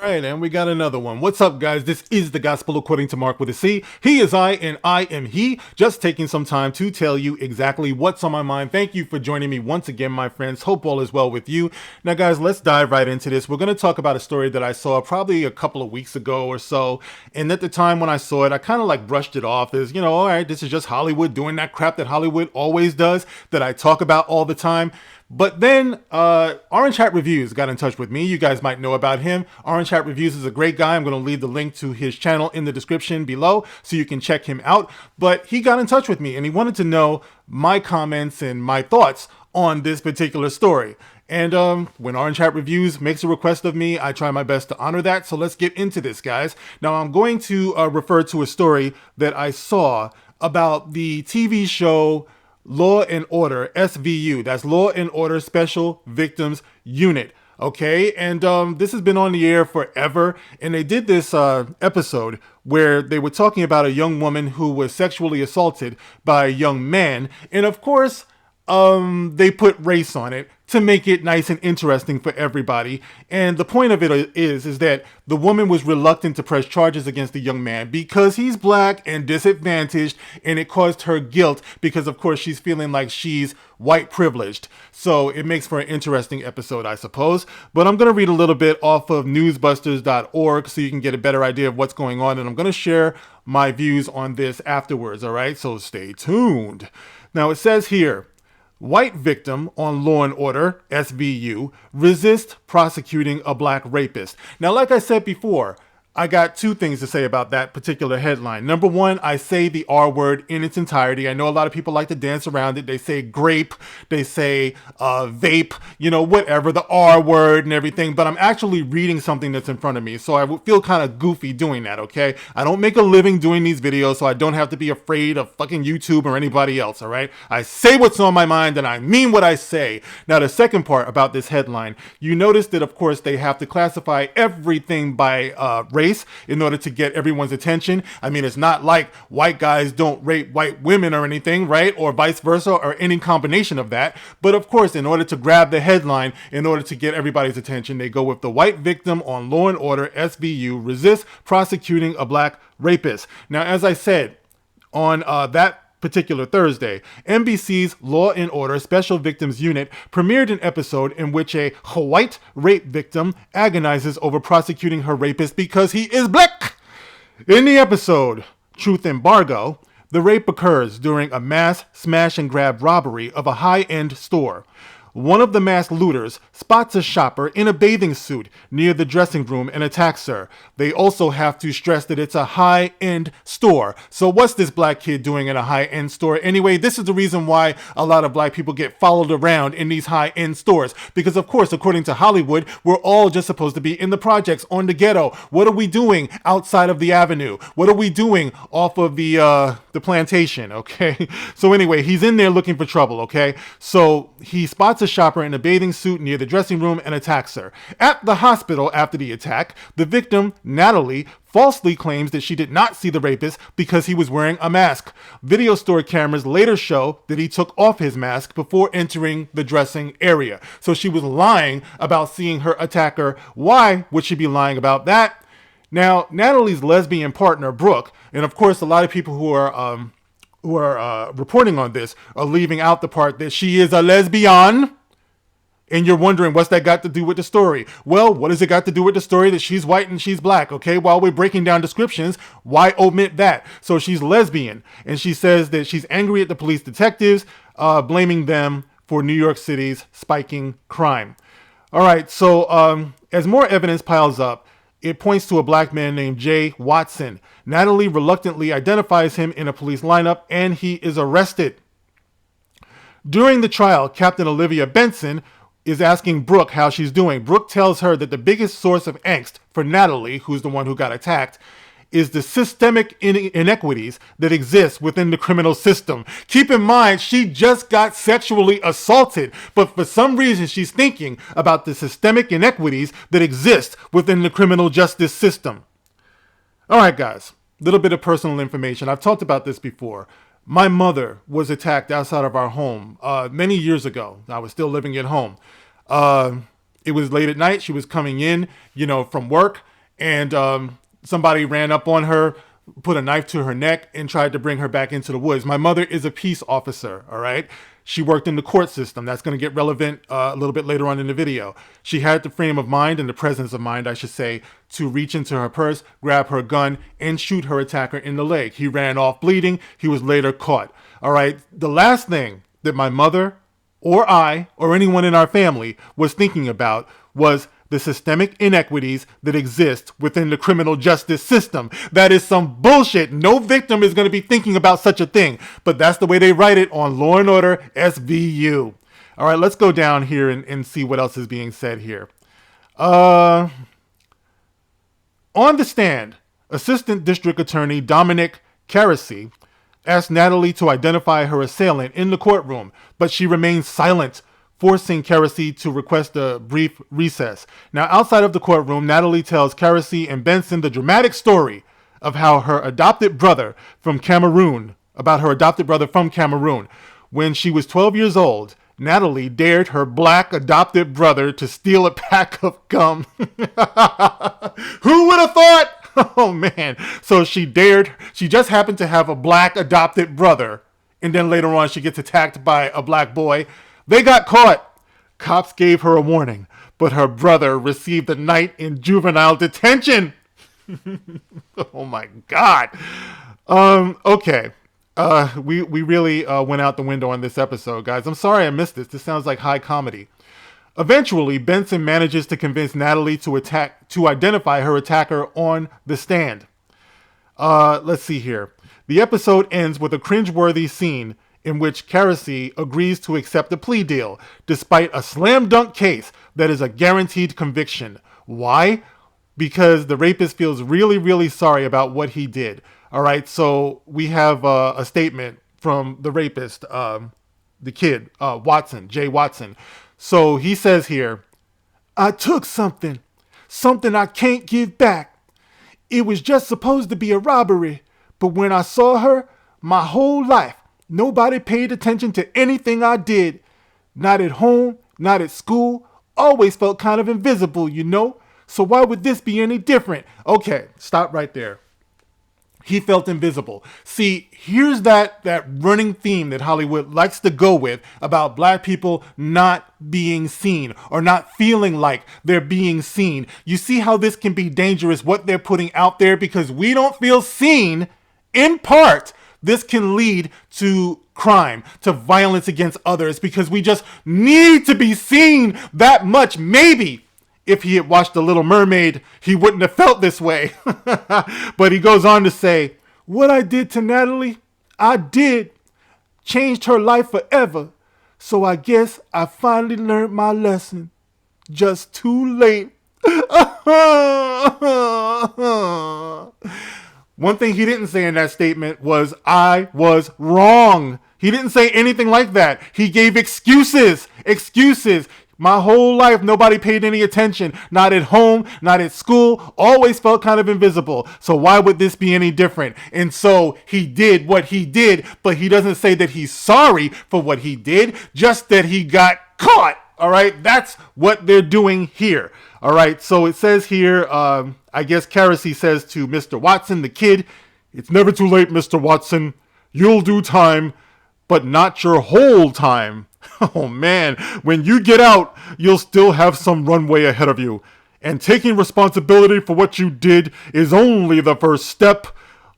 Right, and we got another one. What's up, guys? This is the Gospel According to Mark with a C. He is I, and I am he. Just taking some time to tell you exactly what's on my mind. Thank you for joining me once again, my friends. Hope all is well with you. Now, guys, let's dive right into this. We're going to talk about a story that I saw probably a couple of weeks ago or so. And at the time when I saw it, I kind of like brushed it off as, all right, this is just Hollywood doing that crap that Hollywood always does, that I talk about all the time. But then Orange Hat Reviews got in touch with me. You guys might know about him. Orange Hat Reviews is a great guy. I'm going to leave the link to his channel in the description below so you can check him out. But he got in touch with me and he wanted to know my comments and my thoughts on this particular story. And when Orange Hat Reviews makes a request of me, I try my best to honor that. So let's get into this, guys. Now, I'm going to refer to a story that I saw about the TV show Law and Order, SVU. That's Law and Order Special Victims Unit. Okay, and this has been on the air forever, and they did this episode where they were talking about a young woman who was sexually assaulted by a young man, and of course, they put race on it to make it nice and interesting for everybody. And the point of it is that the woman was reluctant to press charges against the young man because he's black and disadvantaged, and it caused her guilt because, of course, she's feeling like she's white privileged. So it makes for an interesting episode, I suppose. But I'm going to read a little bit off of newsbusters.org so you can get a better idea of what's going on. And I'm going to share my views on this afterwards, all right? So stay tuned. Now, it says here, white victim on Law and Order, SVU, resist prosecuting a black rapist. Now, like I said before, I got two things to say about that particular headline. Number one, I say the R word in its entirety. I know a lot of people like to dance around it. They say grape, they say vape, whatever, the R word and everything. But I'm actually reading something that's in front of me. So I would feel kind of goofy doing that, okay? I don't make a living doing these videos, so I don't have to be afraid of fucking YouTube or anybody else, all right? I say what's on my mind and I mean what I say. Now, the second part about this headline, you notice that, of course, they have to classify everything by race in order to get everyone's attention. I mean, it's not like white guys don't rape white women or anything, right? Or vice versa, or any combination of that. But of course, in order to grab the headline, in order to get everybody's attention, they go with the white victim on Law and Order, SVU, resists prosecuting a black rapist. Now, as I said, on that particular Thursday, NBC's Law and Order Special Victims Unit premiered an episode in which a white rape victim agonizes over prosecuting her rapist because he is black. In the episode, Truth Embargo, the rape occurs during a mass smash and grab robbery of a high-end store. One of the masked looters spots a shopper in a bathing suit near the dressing room and attacks her. They also have to stress that it's a high-end store. So what's this black kid doing in a high-end store? Anyway, this is the reason why a lot of black people get followed around in these high-end stores. Because, of course, according to Hollywood, we're all just supposed to be in the projects, on the ghetto. What are we doing outside of the avenue? What are we doing off of the plantation, okay? So anyway, he's in there looking for trouble, okay? So he spots a shopper in a bathing suit near the dressing room and attacks her. At the hospital after the attack, the victim, Natalie, falsely claims that she did not see the rapist because he was wearing a mask. Video store cameras later show that he took off his mask before entering the dressing area. So she was lying about seeing her attacker. Why would she be lying about that? Now, Natalie's lesbian partner, Brooke, and of course a lot of people who are reporting on this are leaving out the part that she is a lesbian. And you're wondering, what's that got to do with the story? Well, what has it got to do with the story that she's white and she's black? Okay, while we're breaking down descriptions, why omit that? So she's lesbian, and she says that she's angry at the police detectives, blaming them for New York City's spiking crime. All right, so as more evidence piles up, it points to a black man named Jay Watson. Natalie reluctantly identifies him in a police lineup, and he is arrested. During the trial, Captain Olivia Benson is asking Brooke how she's doing. Brooke tells her that the biggest source of angst for Natalie, who's the one who got attacked, is the systemic inequities that exist within the criminal system. Keep in mind, she just got sexually assaulted, but for some reason she's thinking about the systemic inequities that exist within the criminal justice system. All right, guys, a little bit of personal information. I've talked about this before. My mother was attacked outside of our home many years ago. I was still living at home. It was late at night. She was coming in, from work, and somebody ran up on her, put a knife to her neck, and tried to bring her back into the woods. My mother is a peace officer, all right? She worked in the court system. That's going to get relevant a little bit later on in the video. She had the frame of mind and the presence of mind, I should say, to reach into her purse, grab her gun, and shoot her attacker in the leg. He ran off bleeding. He was later caught. All right. The last thing that my mother or I or anyone in our family was thinking about was the systemic inequities that exist within the criminal justice system. That is some bullshit. No victim is going to be thinking about such a thing, but that's the way they write it on Law and Order SVU. All right, let's go down here and see what else is being said here. On the stand, Assistant District Attorney Dominic Carasy asked Natalie to identify her assailant in the courtroom, but she remained silent, forcing Carasy to request a brief recess. Now, outside of the courtroom, Natalie tells Carasy and Benson the dramatic story of how her adopted brother from Cameroon, when she was 12 years old, Natalie dared her black adopted brother to steal a pack of gum. Who would have thought? Oh man. So she just happened to have a black adopted brother, and then later on she gets attacked by a black boy. They got caught. Cops gave her a warning, but her brother received a night in juvenile detention. Oh my God. Okay. We really went out the window on this episode, guys. I'm sorry I missed this. This sounds like high comedy. Eventually, Benson manages to convince Natalie to identify her attacker on the stand. Let's see here. The episode ends with a cringeworthy scene in which Carasy agrees to accept a plea deal, despite a slam dunk case that is a guaranteed conviction. Why? Because the rapist feels really, really sorry about what he did. All right, so we have a statement from the rapist, the kid, Jay Watson. So he says here, "I took something I can't give back. It was just supposed to be a robbery, but when I saw her, my whole life, nobody paid attention to anything I did. Not at home, not at school. Always felt kind of invisible, you know? So why would this be any different?" Okay, stop right there. He felt invisible. See, here's that running theme that Hollywood likes to go with about black people not being seen or not feeling like they're being seen. You see how this can be dangerous, what they're putting out there, because we don't feel seen. In part, this can lead to crime, to violence against others, because we just need to be seen that much. Maybe if he had watched The Little Mermaid, he wouldn't have felt this way. But he goes on to say, "What I did to Natalie, I did. Changed her life forever. So I guess I finally learned my lesson. Just too late." One thing he didn't say in that statement was, "I was wrong." He didn't say anything like that. He gave excuses. My whole life, nobody paid any attention. Not at home, not at school. Always felt kind of invisible. So why would this be any different? And so he did what he did, but he doesn't say that he's sorry for what he did, just that he got caught. All right, that's what they're doing here. All right, so it says here, I guess Carasy says to Mr. Watson, the kid, "It's never too late, Mr. Watson. You'll do time, but not your whole time. Oh man, when you get out, you'll still have some runway ahead of you. And taking responsibility for what you did is only the first step.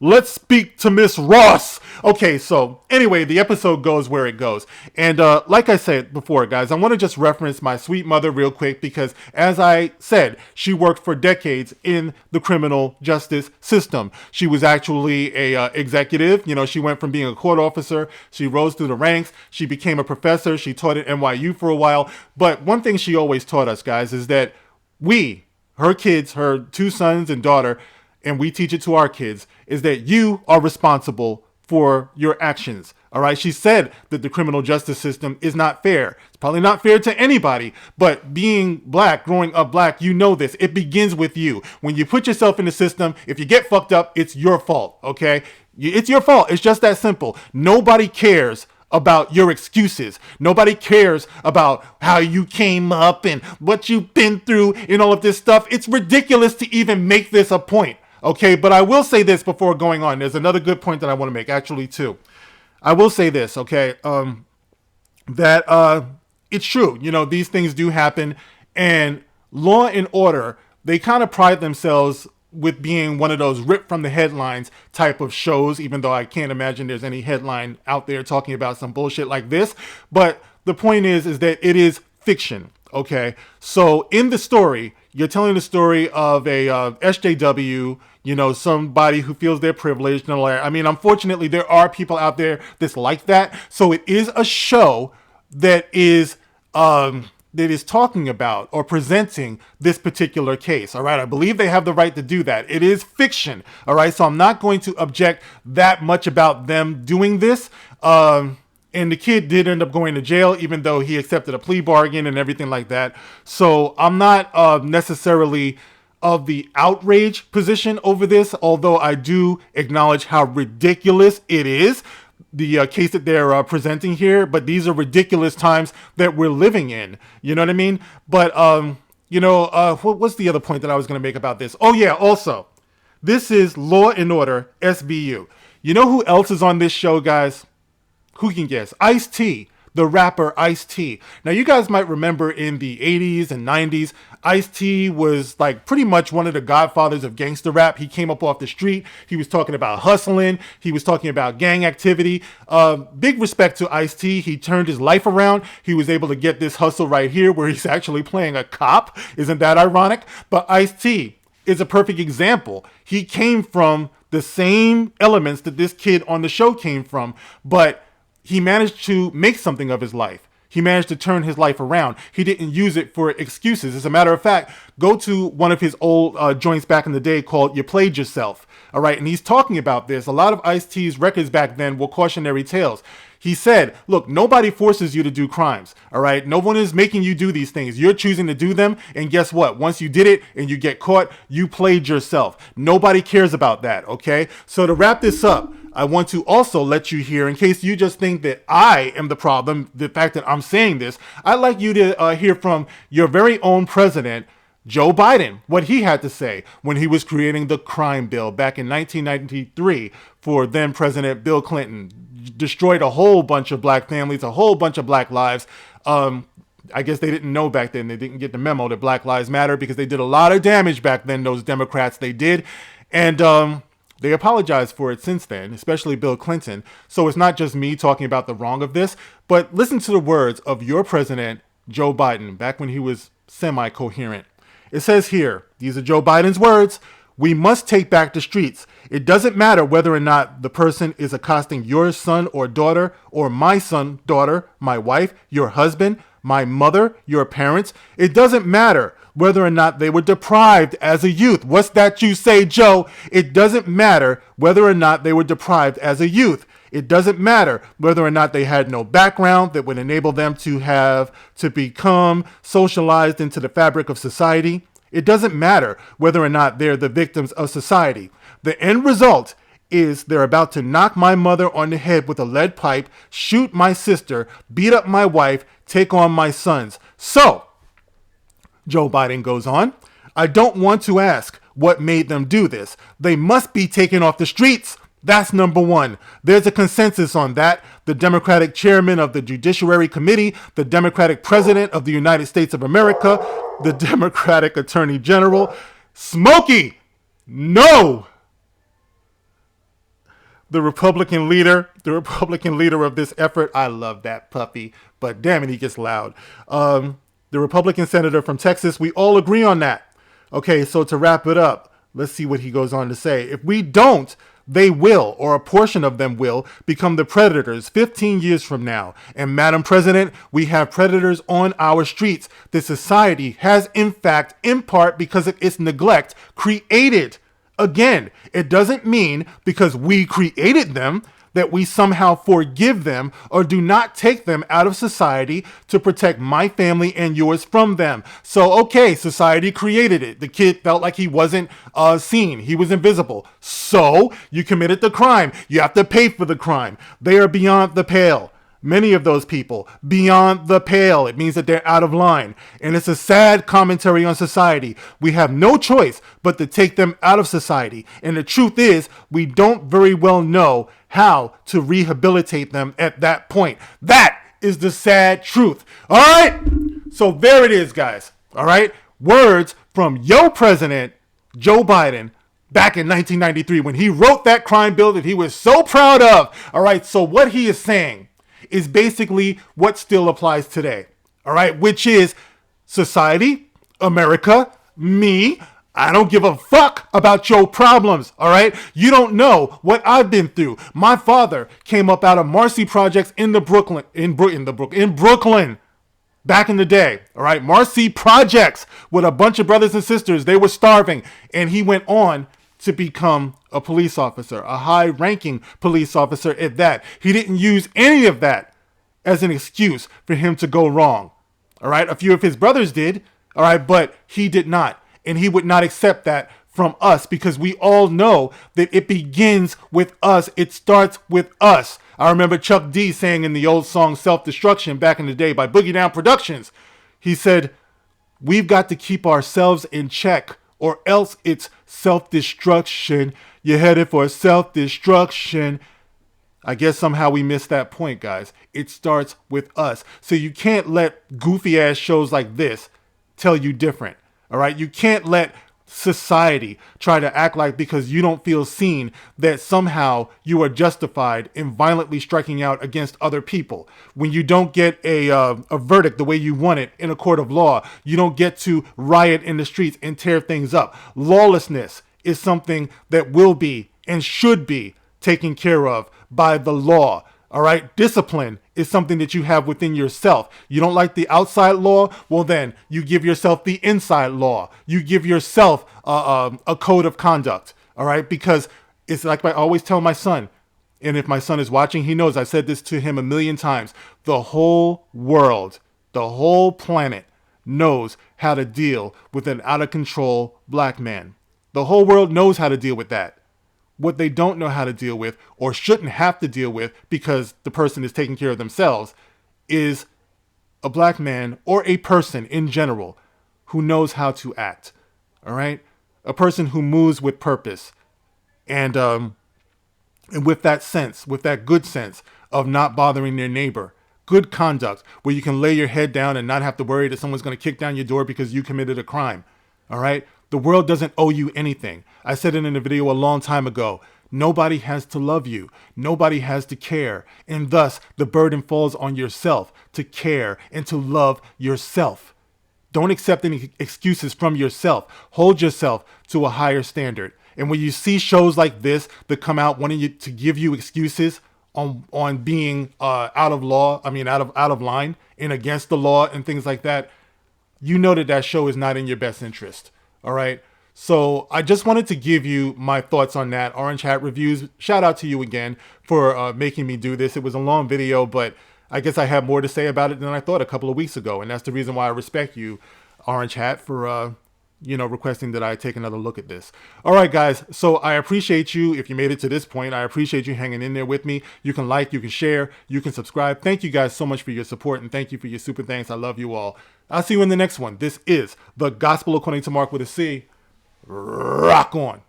Let's speak to Miss Ross." Okay, so anyway, the episode goes where it goes. And like I said before, guys, I want to just reference my sweet mother real quick because, as I said, she worked for decades in the criminal justice system. She was actually a executive. You know, she went from being a court officer. She rose through the ranks. She became a professor. She taught at NYU for a while. But one thing she always taught us, guys, is that we, her kids, her two sons and daughter, and we teach it to our kids, is that you are responsible for your actions. All right. She said that the criminal justice system is not fair. It's probably not fair to anybody, but being black, growing up black, you know this. It begins with you. When you put yourself in the system, if you get fucked up, it's your fault. Okay. It's your fault. It's just that simple. Nobody cares about your excuses. Nobody cares about how you came up and what you've been through and all of this stuff. It's ridiculous to even make this a point. Okay, but I will say this before going on. There's another good point that I want to make, actually, too. I will say this, okay, that it's true. You know, these things do happen, and Law and Order, they kind of pride themselves with being one of those ripped from the headlines type of shows, even though I can't imagine there's any headline out there talking about some bullshit like this. But the point is that it is fiction. Okay, so in the story, you're telling the story of a SJW, you know, somebody who feels they're privileged and all that. I mean, unfortunately, there are people out there that's like that. So it is a show that is talking about or presenting this particular case. All right, I believe they have the right to do that. It is fiction. All right, so I'm not going to object that much about them doing this. And the kid did end up going to jail, even though he accepted a plea bargain and everything like that. So I'm not necessarily of the outrage position over this, although I do acknowledge how ridiculous it is, the case that they're presenting here. But these are ridiculous times that we're living in. You know what I mean? But, what's the other point that I was going to make about this? Oh, yeah, also, this is Law and Order, SVU. You know who else is on this show, guys? Who can guess? Ice-T, the rapper Ice-T. Now, you guys might remember in the 80s and 90s, Ice-T was like pretty much one of the godfathers of gangster rap. He came up off the street. He was talking about hustling. He was talking about gang activity. Big respect to Ice-T. He turned his life around. He was able to get this hustle right here where he's actually playing a cop. Isn't that ironic? But Ice-T is a perfect example. He came from the same elements that this kid on the show came from, but he managed to make something of his life. He managed to turn his life around. He didn't use it for excuses. As a matter of fact, go to one of his old joints back in the day called You Played Yourself. All right. And he's talking about this. A lot of Ice-T's records back then were cautionary tales. He said, look, nobody forces you to do crimes. All right. No one is making you do these things. You're choosing to do them. And guess what? Once you did it and you get caught, you played yourself. Nobody cares about that. Okay. So to wrap this up, I want to also let you hear, in case you just think that I am the problem, the fact that I'm saying this, I'd like you to hear from your very own president, Joe Biden, what he had to say when he was creating the crime bill back in 1993 for then President Bill Clinton. Destroyed a whole bunch of black families, a whole bunch of black lives. I guess they didn't know back then. They didn't get the memo that Black Lives Matter, because they did a lot of damage back then, those Democrats, they did. And they apologized for it since then, especially Bill Clinton. So it's not just me talking about the wrong of this, but listen to the words of your president, Joe Biden, back when he was semi-coherent. It says here, these are Joe Biden's words: "We must take back the streets. It doesn't matter whether or not the person is accosting your son or daughter, or my son, daughter, my wife, your husband, my mother, your parents. It doesn't matter whether or not they were deprived as a youth." What's that you say, Joe? It doesn't matter whether or not they were deprived as a youth. It doesn't matter whether or not they had no background that would enable them to become socialized into the fabric of society. It doesn't matter whether or not they're the victims of society. The end result is they're about to knock my mother on the head with a lead pipe, shoot my sister, beat up my wife, take on my sons. So, Joe Biden goes on, "I don't want to ask what made them do this. They must be taken off the streets. That's number one. There's a consensus on that. The Democratic chairman of the Judiciary Committee, the Democratic president of the United States of America, the Democratic Attorney General. Smokey, no!" The Republican leader of this effort, I love that puppy, but damn it, he gets loud. The Republican senator from Texas, we all agree on that. Okay, so to wrap it up, let's see what he goes on to say. "If we don't, they will, or a portion of them will, become the predators 15 years from now. And Madam President, we have predators on our streets. This society has, in fact, in part because of its neglect, created. Again, it doesn't mean because we created them that we somehow forgive them or do not take them out of society to protect my family and yours from them. So, okay, society created it. The kid felt like he wasn't seen. He was invisible. So, you committed the crime. You have to pay for the crime. They are beyond the pale. many of those people beyond the pale. It means that they're out of line. And it's a sad commentary on society. We have no choice but to take them out of society. And the truth is, we don't very well know how to rehabilitate them at that point. That is the sad truth. All right? So there it is, guys. All right? Words from your president, Joe Biden, back in 1993 when he wrote that crime bill that he was so proud of. All right? So what he is saying is basically what still applies today. All right? Which is society, America, me. I don't give a fuck about your problems, all right? You don't know what I've been through. My father came up out of Marcy Projects in Brooklyn, back in the day, all right? Marcy Projects with a bunch of brothers and sisters. They were starving, and he went on to become a police officer, a high-ranking police officer at that. He didn't use any of that as an excuse for him to go wrong, all right? A few of his brothers did, all right, but he did not. And he would not accept that from us because we all know that it begins with us. It starts with us. I remember Chuck D saying in the old song Self-Destruction back in the day by Boogie Down Productions, he said, we've got to keep ourselves in check or else it's self-destruction. You're headed for self-destruction. I guess somehow we missed that point, guys. It starts with us. So you can't let goofy ass shows like this tell you different. All right. You can't let society try to act like because you don't feel seen that somehow you are justified in violently striking out against other people. When you don't get a verdict the way you want it in a court of law, you don't get to riot in the streets and tear things up. Lawlessness is something that will be and should be taken care of by the law. All right. Discipline is something that you have within yourself. You don't like the outside law? Well, then you give yourself the inside law. You give yourself a code of conduct. All right. Because it's like I always tell my son, and if my son is watching, he knows I said this to him a million times. The whole world, the whole planet knows how to deal with an out of control black man. The whole world knows how to deal with that. What they don't know how to deal with or shouldn't have to deal with because the person is taking care of themselves is a black man or a person in general who knows how to act. All right. A person who moves with purpose and with that sense, with that good sense of not bothering their neighbor. Good conduct where you can lay your head down and not have to worry that someone's going to kick down your door because you committed a crime. All right. The world doesn't owe you anything. I said it in a video a long time ago. Nobody has to love you. Nobody has to care. And thus, the burden falls on yourself to care and to love yourself. Don't accept any excuses from yourself. Hold yourself to a higher standard. And when you see shows like this that come out wanting you to give you excuses on being out of line and against the law and things like that, you know that show is not in your best interest. All right. So I just wanted to give you my thoughts on that. Orange Hat Reviews, shout out to you again for making me do this. It was a long video, but I guess I have more to say about it than I thought a couple of weeks ago. And that's the reason why I respect you, Orange Hat, for, requesting that I take another look at this. All right, guys. So I appreciate you. If you made it to this point, I appreciate you hanging in there with me. You can like, you can share, you can subscribe. Thank you guys so much for your support. And thank you for your super thanks. I love you all. I'll see you in the next one. This is The Gospel According to Mark with a C. Rock on.